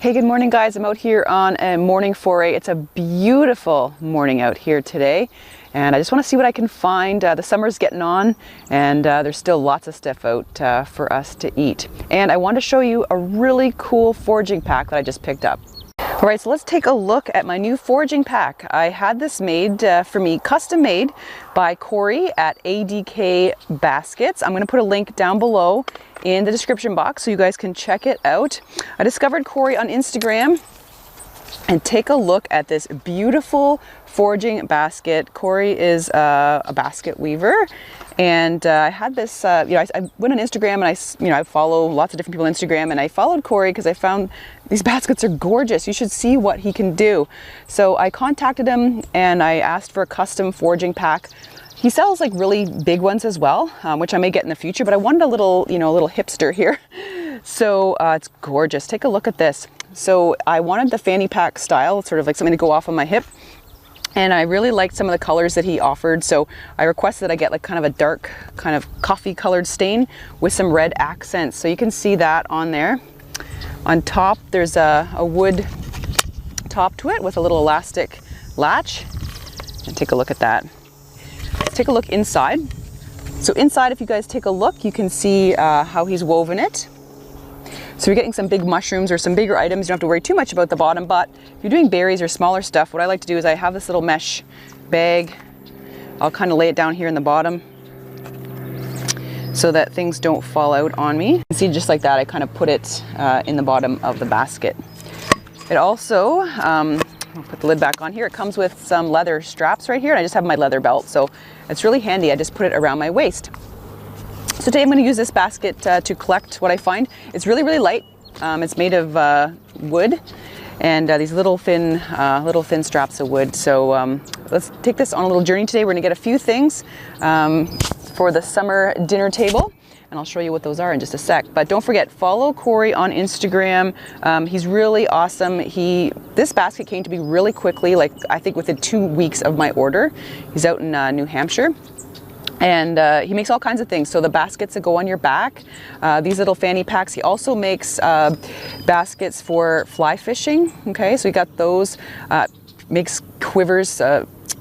Hey, good morning guys. I'm out here on a morning foray. It's a beautiful morning out here today and I just want to see what I can find. The summer's getting on and there's still lots of stuff out for us to eat. And I want to show you a really cool foraging pack that I just picked up. All right, so let's take a look at my new foraging pack. I had this made for me, custom made by Corey at ADK Baskets. I'm going to put a link down below in the description box so you guys can check it out. I discovered Corey on Instagram, and take a look at this beautiful foraging basket. Corey is a basket weaver, and I had this, I went on Instagram and I follow lots of different people on Instagram, and I followed Corey because I found these baskets are gorgeous. You should see what he can do. So I contacted him and I asked for a custom foraging pack. He sells like really big ones as well, which I may get in the future, but I wanted a little, little hipster here. So it's gorgeous. Take a look at this. So I wanted the fanny pack style, sort of like something to go off on my hip. And I really liked some of the colors that he offered. So I requested that I get like kind of a dark, kind of coffee colored stain with some red accents. So you can see that on there. On top, there's a wood top to it with a little elastic latch. And take a look at that. Let's take a look inside. So inside, if you guys take a look, you can see how he's woven it. So you're getting some big mushrooms or some bigger items. You don't have to worry too much about the bottom, but if you're doing berries or smaller stuff, what I like to do is I have this little mesh bag. I'll kind of lay it down here in the bottom so that things don't fall out on me. See, just like that, I kind of put it in the bottom of the basket. It also, I'll put the lid back on here. It comes with some leather straps right here, and I just have my leather belt, so it's really handy. I just put it around my waist. So today I'm going to use this basket to collect what I find. It's really, really light. It's made of wood and these little thin straps of wood. So let's take this on a little journey today. We're going to get a few things for the summer dinner table, and I'll show you what those are in just a sec. But don't forget, follow Corey on Instagram. He's really awesome. This basket came to me really quickly, like I think within 2 weeks of my order. He's out in New Hampshire. And he makes all kinds of things. So the baskets that go on your back, these little fanny packs. He also makes baskets for fly fishing. Okay, so he got those. Makes quivers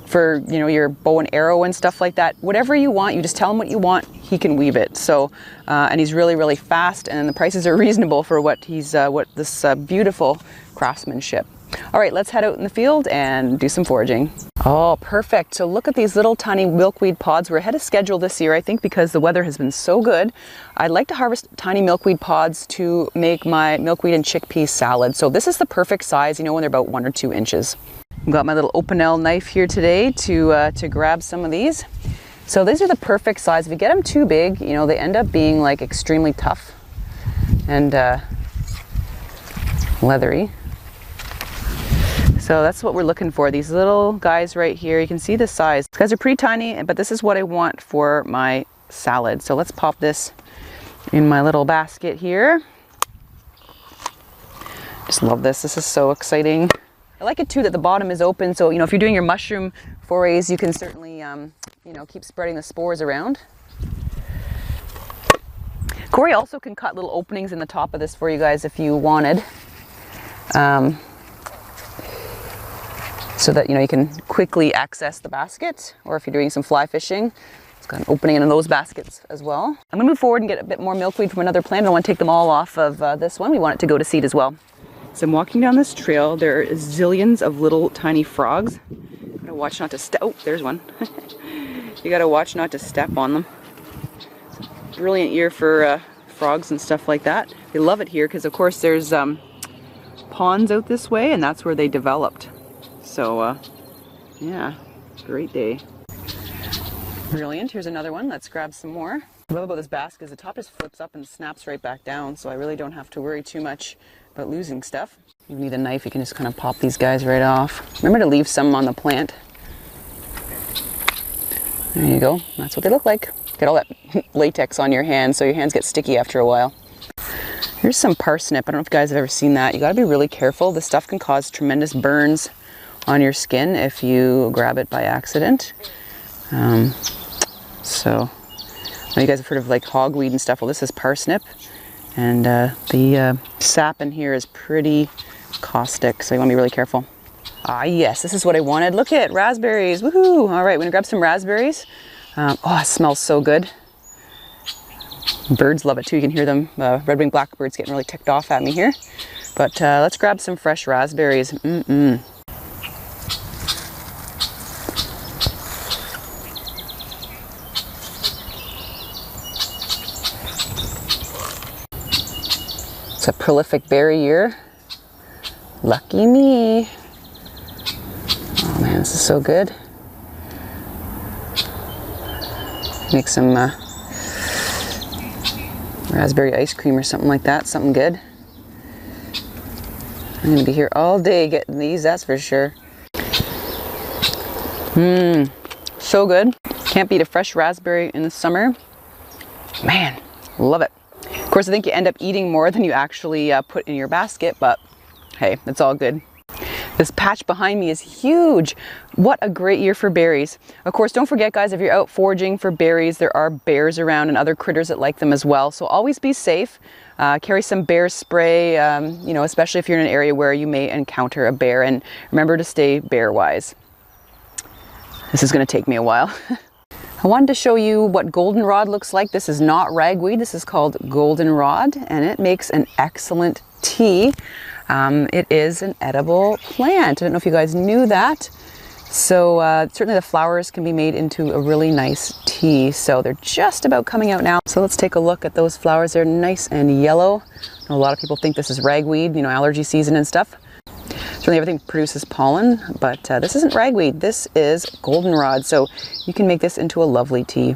for your bow and arrow and stuff like that. Whatever you want, you just tell him what you want. He can weave it. So and he's really, really fast, and the prices are reasonable for what this beautiful craftsmanship. All right, let's head out in the field and do some foraging. Oh, perfect. So look at these little tiny milkweed pods. We're ahead of schedule this year, I think, because the weather has been so good. I'd like to harvest tiny milkweed pods to make my milkweed and chickpea salad. So this is the perfect size, when they're about 1 or 2 inches. I've got my little Opinel knife here today to grab some of these. So these are the perfect size. If you get them too big, they end up being like extremely tough and leathery. So that's what we're looking for, these little guys right here. You can see the size. These guys are pretty tiny, but this is what I want for my salad. So let's pop this in my little basket here. Just love this. This is so exciting. I like it too that the bottom is open. So, if you're doing your mushroom forays, you can certainly, keep spreading the spores around. Corey also can cut little openings in the top of this for you guys if you wanted. So that you can quickly access the basket, or if you're doing some fly fishing, it's got an opening in those baskets as well. I'm gonna move forward and get a bit more milkweed from another plant. I don't want to take them all off of this one. We want it to go to seed as well. So I'm walking down this trail. There are zillions of little tiny frogs. You gotta watch not to step. Oh, there's one. You gotta watch not to step on them. It's a brilliant year for frogs and stuff like that. They love it here because, of course, there's ponds out this way, and that's where they developed. So, yeah, great day. Brilliant. Here's another one. Let's grab some more. What I love about this basket is the top just flips up and snaps right back down, so I really don't have to worry too much about losing stuff. If you need a knife, you can just kind of pop these guys right off. Remember to leave some on the plant. There you go. That's what they look like. Get all that latex on your hands, so your hands get sticky after a while. Here's some parsnip. I don't know if you guys have ever seen that. You got to be really careful. This stuff can cause tremendous burns on your skin if you grab it by accident. So you guys have heard of like hogweed and stuff. Well, this is parsnip, and the sap in here is pretty caustic, so you want to be really careful. Ah, yes, this is what I wanted. Look at raspberries, woohoo! All right, we're gonna grab some raspberries. Oh, it smells so good. Birds love it too. You can hear them. Red-winged blackbirds getting really ticked off at me here. But let's grab some fresh raspberries. Mm-mm. It's a prolific berry year. Lucky me. Oh man, this is so good. Make some raspberry ice cream or something like that, something good. I'm gonna be here all day getting these, that's for sure. Mmm, so good. Can't beat a fresh raspberry in the summer. Man, love it. Of course, I think you end up eating more than you actually put in your basket, but hey, it's all good. This patch behind me is huge. What a great year for berries. Of course, don't forget guys, if you're out foraging for berries, there are bears around and other critters that like them as well. So always be safe. Carry some bear spray, you know, especially if you're in an area where you may encounter a bear, and remember to stay bear wise. This is gonna take me a while. I wanted to show you what goldenrod looks like. This is not ragweed, this is called goldenrod, and it makes an excellent tea. It is an edible plant. I don't know if you guys knew that. So certainly the flowers can be made into a really nice tea. So they're just about coming out now. So let's take a look at those flowers. They're nice and yellow. I know a lot of people think this is ragweed, you know, allergy season and stuff. Certainly everything produces pollen, but this isn't ragweed. This is goldenrod. So you can make this into a lovely tea.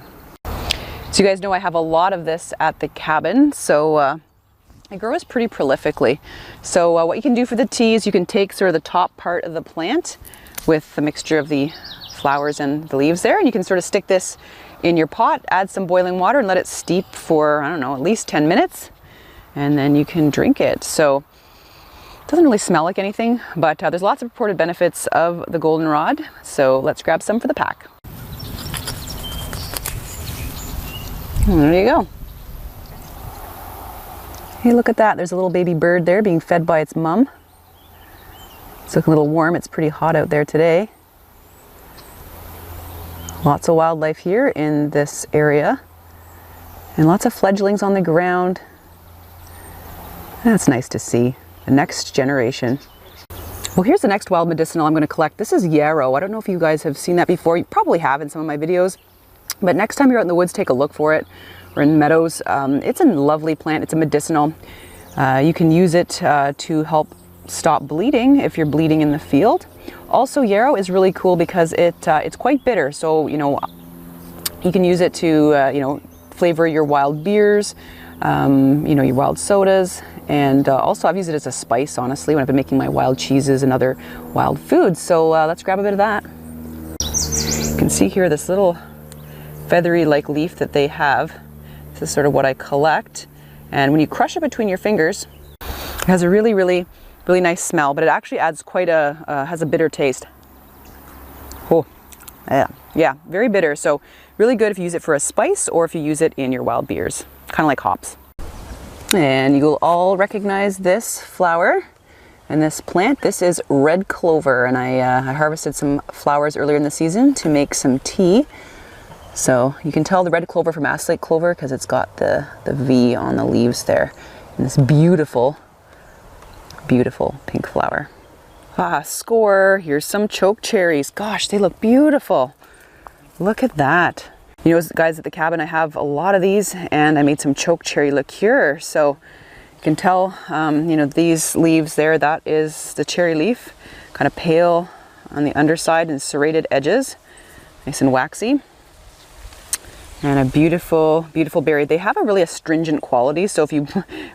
So you guys know I have a lot of this at the cabin. So it grows pretty prolifically. So what you can do for the tea is you can take sort of the top part of the plant with the mixture of the flowers and the leaves there, and you can sort of stick this in your pot, add some boiling water and let it steep for, I don't know, at least 10 minutes, and then you can drink it. So it doesn't really smell like anything, but there's lots of reported benefits of the goldenrod. So let's grab some for the pack. And there you go. Hey, look at that. There's a little baby bird there being fed by its mum. It's looking a little warm. It's pretty hot out there today. Lots of wildlife here in this area. And lots of fledglings on the ground. That's nice to see. The next generation. Well, here's the next wild medicinal I'm going to collect. This is yarrow. I don't know if you guys have seen that before. You probably have in some of my videos. But next time you're out in the woods, take a look for it. Or in meadows. It's a lovely plant. It's a medicinal. You can use it to help stop bleeding if you're bleeding in the field. Also, yarrow is really cool because it's quite bitter. So, you know, you can use it to, you know, flavor your wild beers, you know, your wild sodas. And also I've used it as a spice, honestly, when I've been making my wild cheeses and other wild foods. So let's grab a bit of that. You can see here this little feathery like leaf that they have. This is sort of what I collect, and when you crush it between your fingers, it has a really, really, really nice smell, but it actually adds quite has a bitter taste. Oh, yeah, very bitter. So really good if you use it for a spice or if you use it in your wild beers, kind of like hops. And you'll all recognize this flower and this plant. This is red clover, and I harvested some flowers earlier in the season to make some tea. So you can tell the red clover from Aslake clover because it's got the V on the leaves there. And this beautiful, beautiful pink flower. Ah, score. Here's some chokecherries. Gosh, they look beautiful. Look at that. You know, guys, at the cabin I have a lot of these, and I made some chokecherry liqueur. So you can tell, you know, these leaves there, that is the cherry leaf. Kind of pale on the underside and serrated edges. Nice and waxy. And a beautiful, beautiful berry. They have a really astringent quality, so if you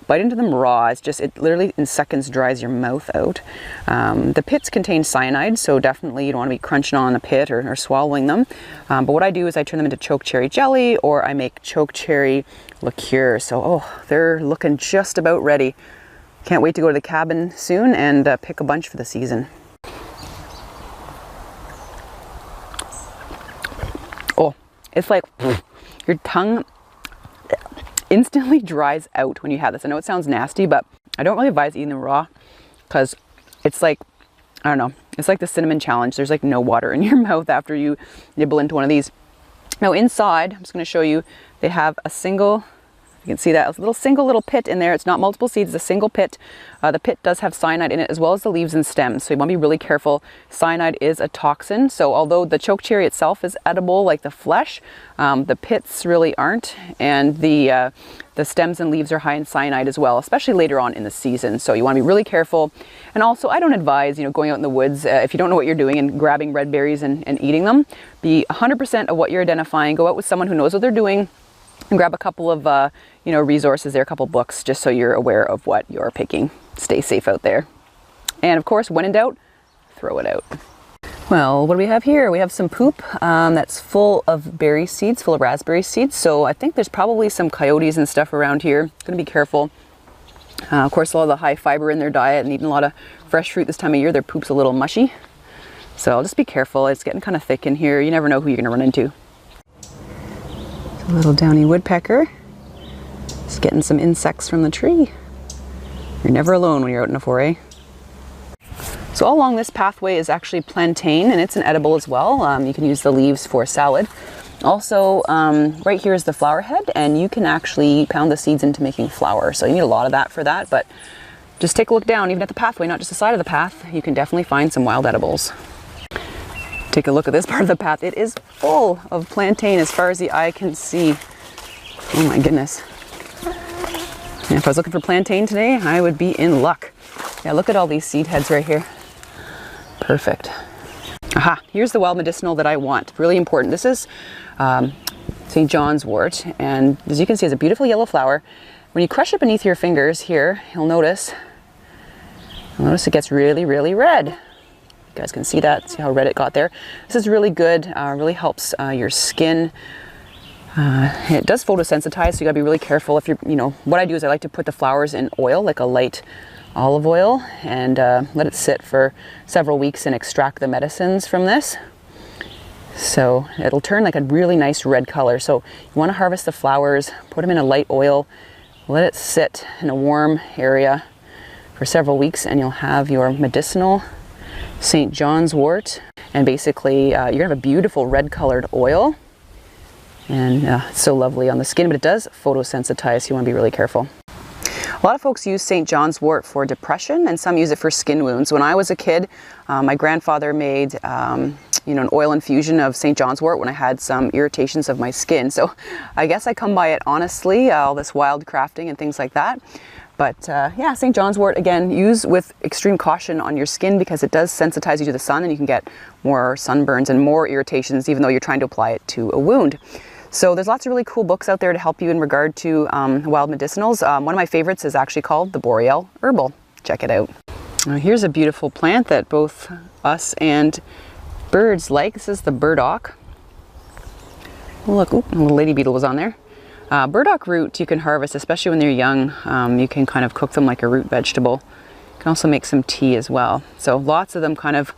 bite into them raw, it literally in seconds dries your mouth out. The pits contain cyanide, so definitely you don't want to be crunching on a pit or swallowing them. But what I do is I turn them into chokecherry jelly, or I make chokecherry liqueur. So, oh, they're looking just about ready. Can't wait to go to the cabin soon and pick a bunch for the season. Oh, it's like your tongue instantly dries out when you have this. I know it sounds nasty, but I don't really advise eating them raw because it's like, I don't know, it's like the cinnamon challenge. There's like no water in your mouth after you nibble into one of these. Now inside, I'm just going to show you, they have a single, you can see that, a single little pit in there. It's not multiple seeds, it's a single pit. The pit does have cyanide in it, as well as the leaves and stems. So you want to be really careful. Cyanide is a toxin. So although the chokecherry itself is edible, like the flesh, the pits really aren't. And the stems and leaves are high in cyanide as well, especially later on in the season. So you want to be really careful. And also, I don't advise, going out in the woods if you don't know what you're doing and grabbing red berries and eating them. Be 100% of what you're identifying. Go out with someone who knows what they're doing and grab a couple of resources there, a couple books, just so you're aware of what you're picking. Stay safe out there. And of course, when in doubt, throw it out. Well, what do we have here? We have some poop that's full of berry seeds, full of raspberry seeds. So I think there's probably some coyotes and stuff around here. Gonna be careful. Of course, a lot of the high fiber in their diet and eating a lot of fresh fruit this time of year, their poop's a little mushy. So I'll just be careful. It's getting kind of thick in here. You never know who you're gonna run into. A little downy woodpecker. Just getting some insects from the tree. You're never alone when you're out in a foray. So all along this pathway is actually plantain, and it's an edible as well. You can use the leaves for salad. Also, right here is the flower head, and you can actually pound the seeds into making flour. So you need a lot of that for that, but just take a look down, even at the pathway, not just the side of the path. You can definitely find some wild edibles. Take a look at this part of the path. It is full of plantain as far as the eye can see. Oh my goodness. Yeah, if I was looking for plantain today, I would be in luck. Yeah, look at all these seed heads right here. Perfect. Aha, here's the wild medicinal that I want. Really important. This is St. Johns Wort, and as you can see, it's a beautiful yellow flower. When you crush it beneath your fingers here, you'll notice it gets really, really red. You guys can see that, see how red it got there. This is really good, really helps your skin. It does photosensitize, so you gotta be really careful. If you're, what I do is I like to put the flowers in oil, like a light olive oil, and let it sit for several weeks and extract the medicines from this. So it'll turn like a really nice red color. So you wanna harvest the flowers, put them in a light oil, let it sit in a warm area for several weeks, and you'll have your medicinal St. Johns Wort. And basically, you're gonna have a beautiful red colored oil. And it's so lovely on the skin, but it does photosensitize, so you want to be really careful. A lot of folks use St. Johns Wort for depression, and some use it for skin wounds. When I was a kid, my grandfather made an oil infusion of St. Johns Wort when I had some irritations of my skin. So I guess I come by it honestly, all this wild crafting and things like that. But yeah, St. Johns Wort, again, use with extreme caution on your skin because it does sensitize you to the sun, and you can get more sunburns and more irritations even though you're trying to apply it to a wound. So there's lots of really cool books out there to help you in regard to wild medicinals. One of my favorites is actually called The Boreal Herbal. Check it out. Here's a beautiful plant that both us and birds like. This is the burdock. Look, ooh, a little lady beetle was on there. Burdock root you can harvest, especially when they're young. You can kind of cook them like a root vegetable. You can also make some tea as well. So lots of them kind of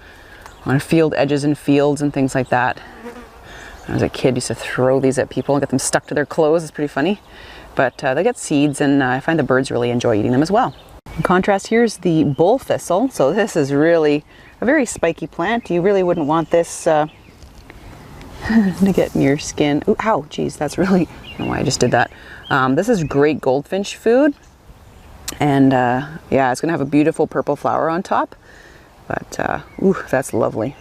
on field edges and fields and things like that. When I was a kid, I used to throw these at people and get them stuck to their clothes. It's pretty funny. But they get seeds, and I find the birds really enjoy eating them as well. In contrast, here's the bull thistle. So this is really a very spiky plant. You really wouldn't want this to get in your skin. Ooh, ow, geez, that's really, I don't know why I just did that. This is great goldfinch food. And yeah, it's gonna have a beautiful purple flower on top. But, ooh, that's lovely.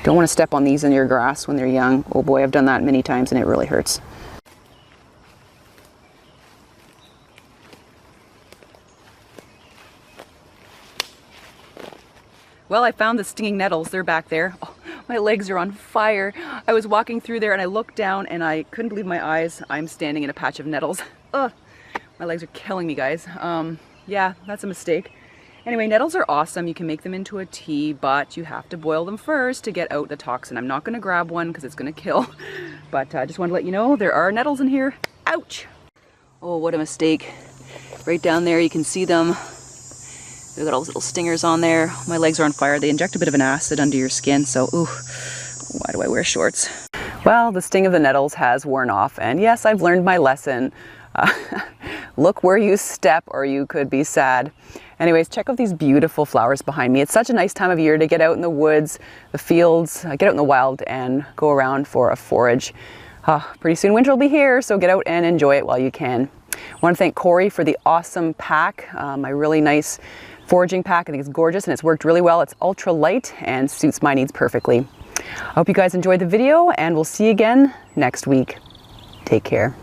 Don't want to step on these in your grass when they're young. Oh boy, I've done that many times and it really hurts. Well, I found the stinging nettles. They're back there. Oh, my legs are on fire. I was walking through there and I looked down and I couldn't believe my eyes. I'm standing in a patch of nettles. Ugh, my legs are killing me, guys. Yeah, that's a mistake. Anyway, nettles are awesome. You can make them into a tea, but you have to boil them first to get out the toxin. I'm not going to grab one because it's going to kill, but I just want to let you know there are nettles in here. Ouch! Oh, what a mistake. Right down there, you can see them. They've got all those little stingers on there. My legs are on fire. They inject a bit of an acid under your skin, so ooh, why do I wear shorts? Well, the sting of the nettles has worn off, and yes, I've learned my lesson. Look where you step or you could be sad. Anyways, check out these beautiful flowers behind me. It's such a nice time of year to get out in the woods, the fields, get out in the wild and go around for a forage. Pretty soon winter will be here, so get out and enjoy it while you can. I want to thank Corey for the awesome pack, my really nice foraging pack. I think it's gorgeous and it's worked really well. It's ultra light and suits my needs perfectly. I hope you guys enjoyed the video and we'll see you again next week. Take care.